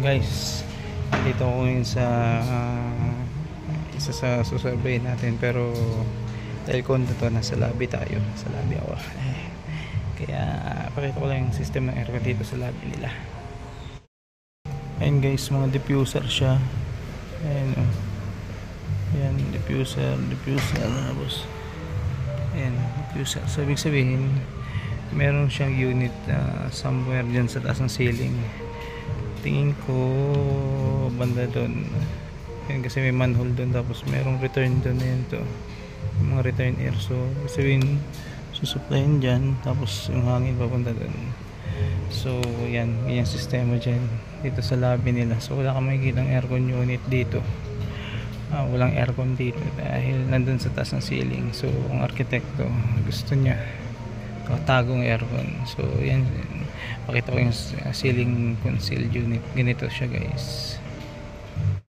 Guys, dito ako ngayon sa isa sa susurvey natin, pero dahil kondo to, nasa lobby tayo, sa lobby ako. Kaya pakita ko lang yung system ng aircon dito sa lobby nila. Ayun guys, mga diffuser siya. Ayan o. Ayan, diffuser tapos ayan, diffuser. So ibig sabihin meron siyang unit somewhere dyan sa taas ng ceiling. Tingin ko banda doon. Ayan, kasi may manhole doon, tapos merong return doon. Ayan to, yung mga return air. So sabihin susuplayin dyan, tapos yung hangin papunta doon. So yan, yung sistema dyan dito sa lobby nila. So wala kang makikita ng aircon unit dito. Walang aircon dito dahil nandun sa taas ng ceiling. So ang arkitekto gusto niya tagong aircon. So yan, pakita ko yung ceiling concealed unit. Ganito siya guys.